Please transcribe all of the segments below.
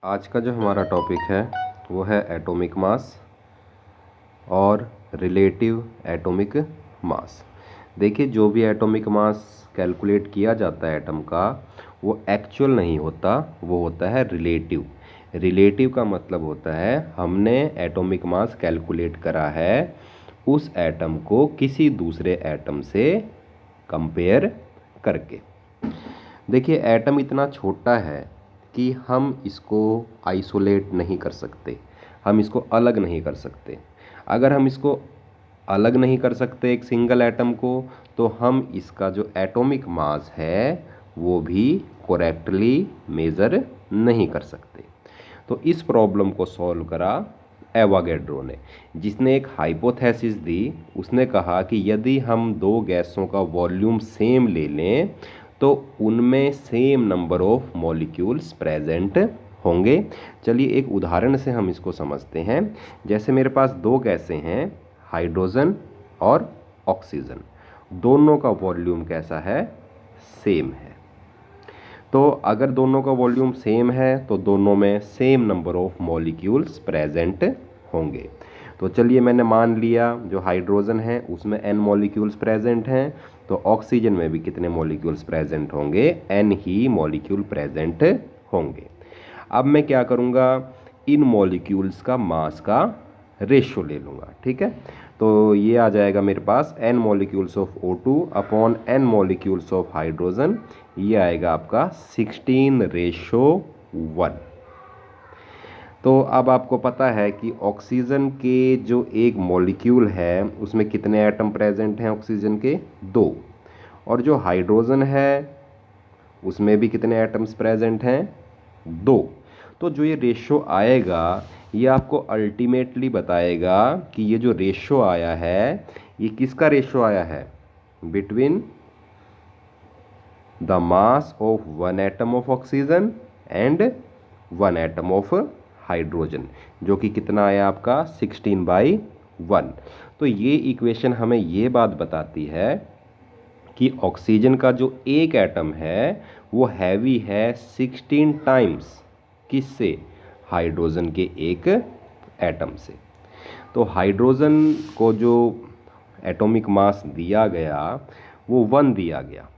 आज का जो हमारा टॉपिक है वो है एटॉमिक मास और रिलेटिव एटॉमिक मास। देखिए, जो भी एटॉमिक मास कैलकुलेट किया जाता है एटम का, वो एक्चुअल नहीं होता, वो होता है रिलेटिव। रिलेटिव का मतलब होता है हमने एटॉमिक मास कैलकुलेट करा है उस एटम को किसी दूसरे एटम से कंपेयर करके। देखिए, एटम इतना छोटा है कि हम इसको आइसोलेट नहीं कर सकते, हम इसको अलग नहीं कर सकते। अगर हम इसको अलग नहीं कर सकते एक सिंगल एटम को, तो हम इसका जो एटॉमिक मास है वो भी करेक्टली मेज़र नहीं कर सकते। तो इस प्रॉब्लम को सॉल्व करा एवोगैड्रो ने, जिसने एक हाइपोथेसिस दी। उसने कहा कि यदि हम दो गैसों का वॉल्यूम सेम ले लें तो उनमें same number of molecules present होंगे। चलिए एक उदाहरण से हम इसको समझते हैं। जैसे मेरे पास दो गैसें हैं, हाइड्रोजन और ऑक्सीजन। दोनों का वॉल्यूम कैसा है? सेम है। तो अगर दोनों का वॉल्यूम सेम है तो दोनों में same number of molecules present होंगे। तो चलिए मैंने मान लिया जो हाइड्रोजन है उसमें n मॉलिक्यूल्स प्रेजेंट हैं, तो ऑक्सीजन में भी कितने मॉलिक्यूल्स प्रेजेंट होंगे? n ही मॉलिक्यूल प्रेजेंट होंगे। अब मैं क्या करूँगा, इन मॉलिक्यूल्स का मास का रेशो ले लूँगा। ठीक है, तो ये आ जाएगा मेरे पास n molecules of O2 upon n molecules of hydrogen. ये आएगा आपका 16:1। तो अब आपको पता है कि ऑक्सीजन के जो एक मॉलिक्यूल है उसमें कितने एटम प्रेजेंट हैं? ऑक्सीजन के 2। और जो हाइड्रोजन है उसमें भी कितने एटम्स प्रेजेंट हैं? 2। तो जो ये रेशो आएगा ये आपको अल्टीमेटली बताएगा कि ये जो रेशो आया है ये किसका रेशो आया है? Between the mass of one atom of oxygen and one atom of hydrogen, जो कि कितना आया आपका? 16/1। तो ये इक्वेशन हमें ये बात बताती है कि ऑक्सीजन का जो एक एटम है वो हैवी है 16 टाइम्स किससे? हाइड्रोजन के एक एटम से। तो हाइड्रोजन को जो एटॉमिक मास दिया गया वो 1 दिया गया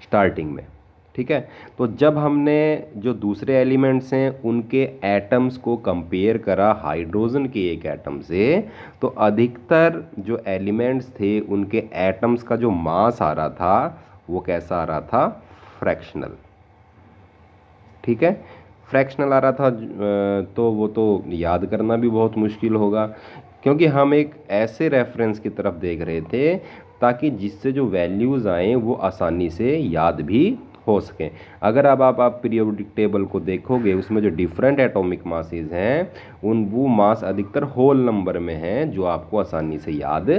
स्टार्टिंग में। ठीक है, तो जब हमने जो दूसरे एलिमेंट्स हैं उनके एटम्स को कंपेयर करा हाइड्रोजन के एक एटम से, तो अधिकतर जो एलिमेंट्स थे उनके एटम्स का जो मास आ रहा था वो कैसा आ रहा था? फ्रैक्शनल। ठीक है, फ्रैक्शनल आ रहा था। तो वो तो याद करना भी बहुत मुश्किल होगा, क्योंकि हम एक ऐसे रेफरेंस की तरफ देख रहे थे ताकि जिससे जो वैल्यूज़ आएँ वो आसानी से याद भी हो सकें। अगर अब आप पीरियोडिक टेबल को देखोगे उसमें जो डिफरेंट एटॉमिक मासेस हैं वो मास अधिकतर होल नंबर में हैं जो आपको आसानी से याद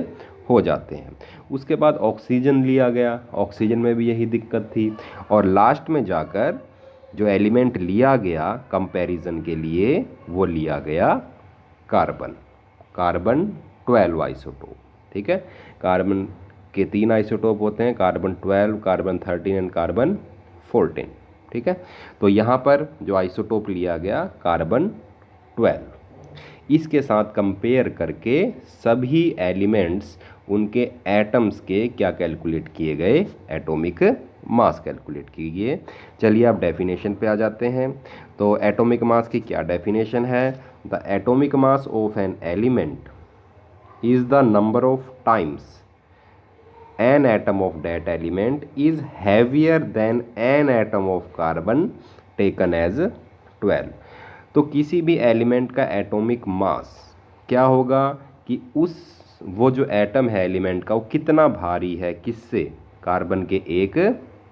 हो जाते हैं। उसके बाद ऑक्सीजन लिया गया, ऑक्सीजन में भी यही दिक्कत थी। और लास्ट में जाकर जो एलिमेंट लिया गया कंपैरिजन के लिए वो लिया गया कार्बन। Carbon 12 isotope. ठीक है, कार्बन के 3 आइसोटोप होते हैं, कार्बन 12, कार्बन 13 एंड कार्बन 14। ठीक है, तो यहाँ पर जो आइसोटोप लिया गया कार्बन 12, इसके साथ कंपेयर करके सभी एलिमेंट्स उनके एटम्स के क्या कैलकुलेट किए गए? एटॉमिक मास कैलकुलेट किए। चलिए अब डेफिनेशन पे आ जाते हैं। तो एटॉमिक मास की क्या डेफिनेशन है? The atomic mass of an element is the number of times an atom of that element is heavier than an atom of carbon taken as 12। तो किसी भी एलिमेंट का एटॉमिक मास क्या होगा कि वो जो एटम है एलिमेंट का वो कितना भारी है किससे? कार्बन के एक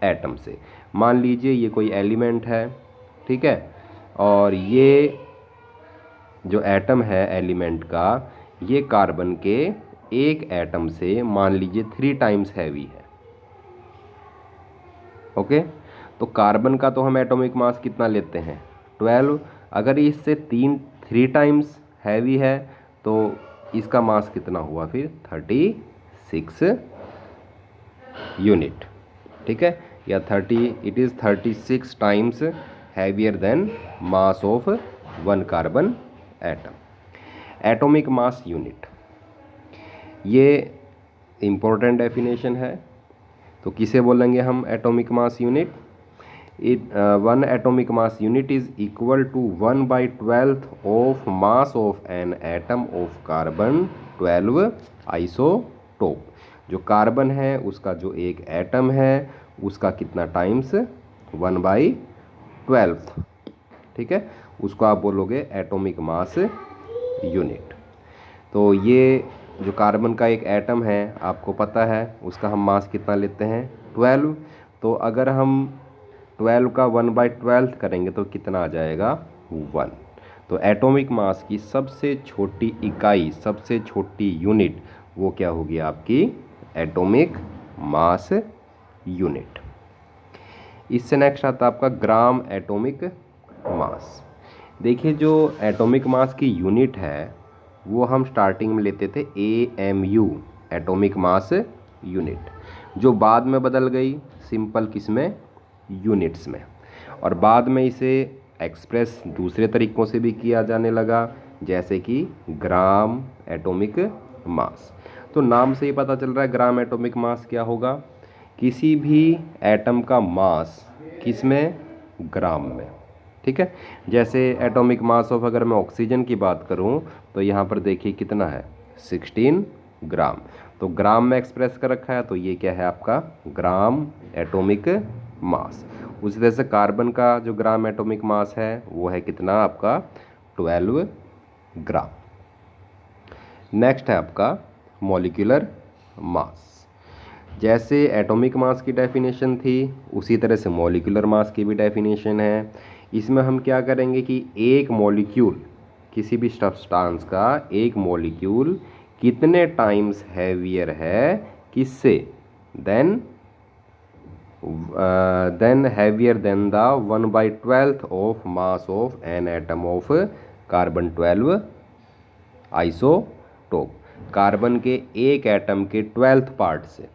एटम से। मान लीजिए ये कोई एलिमेंट है, ठीक है, और ये जो एटम है एलिमेंट का ये कार्बन के एक एटम से मान लीजिए 3 टाइम्स हैवी है। ओके, तो कार्बन का तो हम एटॉमिक मास कितना लेते हैं? 12। अगर इससे 3 टाइम्स हैवी है तो इसका मास कितना हुआ फिर? 36 यूनिट। ठीक है, या 36 times heavier than mass of one carbon atom. Atomic mass unit, ये इम्पोर्टेंट डेफिनेशन है। तो किसे बोलेंगे हम atomic mass unit? One atomic mass unit is equal to 1/12 of mass of an atom of carbon 12 isotope. जो carbon है उसका जो एक एटम है उसका कितना टाइम्स 1/12, ठीक है, उसको आप बोलोगे एटॉमिक मास यूनिट। तो ये जो कार्बन का एक एटम है आपको पता है उसका हम मास कितना लेते हैं 12। तो अगर हम 12 का 1/12 करेंगे तो कितना आ जाएगा 1। तो एटॉमिक मास की सबसे छोटी इकाई, सबसे छोटी यूनिट वो क्या होगी आपकी एटॉमिक मास यूनिट। इससे नेक्स्ट आता है आपका ग्राम एटॉमिक मास। देखिए जो एटॉमिक मास की यूनिट है वो हम स्टार्टिंग में लेते थे AMU, एटॉमिक मास यूनिट, जो बाद में बदल गई सिंपल किसमें यूनिट्स में, और बाद में इसे एक्सप्रेस दूसरे तरीक़ों से भी किया जाने लगा जैसे कि ग्राम एटॉमिक मास। तो नाम से ही पता चल रहा है ग्राम एटॉमिक मास क्या होगा, किसी भी एटम का मास किसमें ग्राम में, ठीक है। जैसे एटॉमिक मास ऑफ अगर मैं ऑक्सीजन की बात करूं तो यहाँ पर देखिए कितना है 16 ग्राम, तो ग्राम में एक्सप्रेस कर रखा है, तो ये क्या है आपका ग्राम एटॉमिक मास। उसी तरह से कार्बन का जो ग्राम एटॉमिक मास है वो है कितना आपका 12 ग्राम। नेक्स्ट है आपका मॉलिक्यूलर मास। जैसे एटॉमिक मास की डेफिनेशन थी उसी तरह से मॉलिक्यूलर मास की भी डेफिनेशन है। इसमें हम क्या करेंगे कि एक मॉलिक्यूल, किसी भी सब्सटेंस का एक मॉलिक्यूल कितने टाइम्स हैवियर है किससे, than heavier than the 1/12 of mass of an atom of carbon 12 isotope. Carbon के एक एटम के 12th पार्ट से,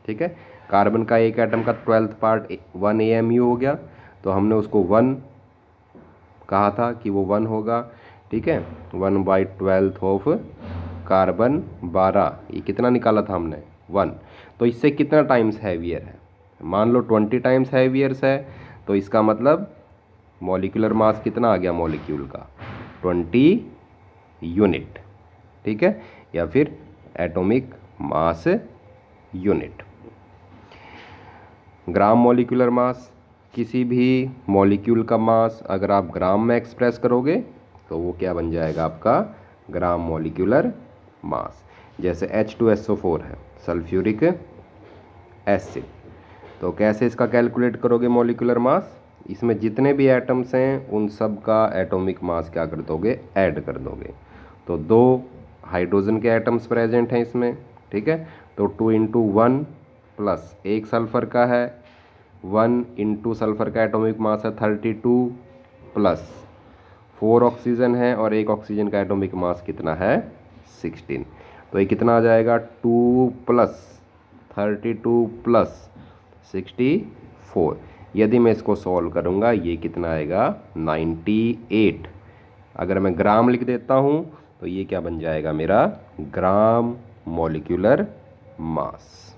ठीक है, कार्बन का एक एटम का 12th पार्ट 1 AMU हो गया, तो हमने उसको 1 कहा था कि वो 1 होगा, ठीक है। 1/12 ऑफ कार्बन 12, ये कितना निकाला था हमने 1, तो इससे कितना टाइम्स हैवियर है, मान लो 20 टाइम्स हैवियर्स है, तो इसका मतलब मॉलिक्यूलर मास कितना आ गया मॉलिक्यूल का 20 यूनिट, ठीक है, या फिर atomic mass unit. Gram molecular mass, किसी भी मॉलिक्यूल का मास अगर आप ग्राम में एक्सप्रेस करोगे तो वो क्या बन जाएगा आपका ग्राम मॉलिक्यूलर मास। जैसे H2SO4 है सल्फ्यूरिक एसिड, तो कैसे इसका कैलकुलेट करोगे मॉलिक्यूलर मास, इसमें जितने भी एटम्स हैं उन सब का एटॉमिक मास क्या कर दोगे ऐड कर दोगे। तो 2 हाइड्रोजन के एटम्स प्रेजेंट हैं इसमें, ठीक है, तो 2 × 1 प्लस एक सल्फ़र का है 1 × सल्फ़र का एटॉमिक मास है 32 प्लस 4 ऑक्सीजन है और एक ऑक्सीजन का एटॉमिक मास कितना है 16, तो ये कितना आ जाएगा 2 + 32 + 64। यदि मैं इसको सॉल्व करूँगा ये कितना आएगा 98। अगर मैं ग्राम लिख देता हूँ तो ये क्या बन जाएगा मेरा ग्राम मॉलिक्यूलर मास।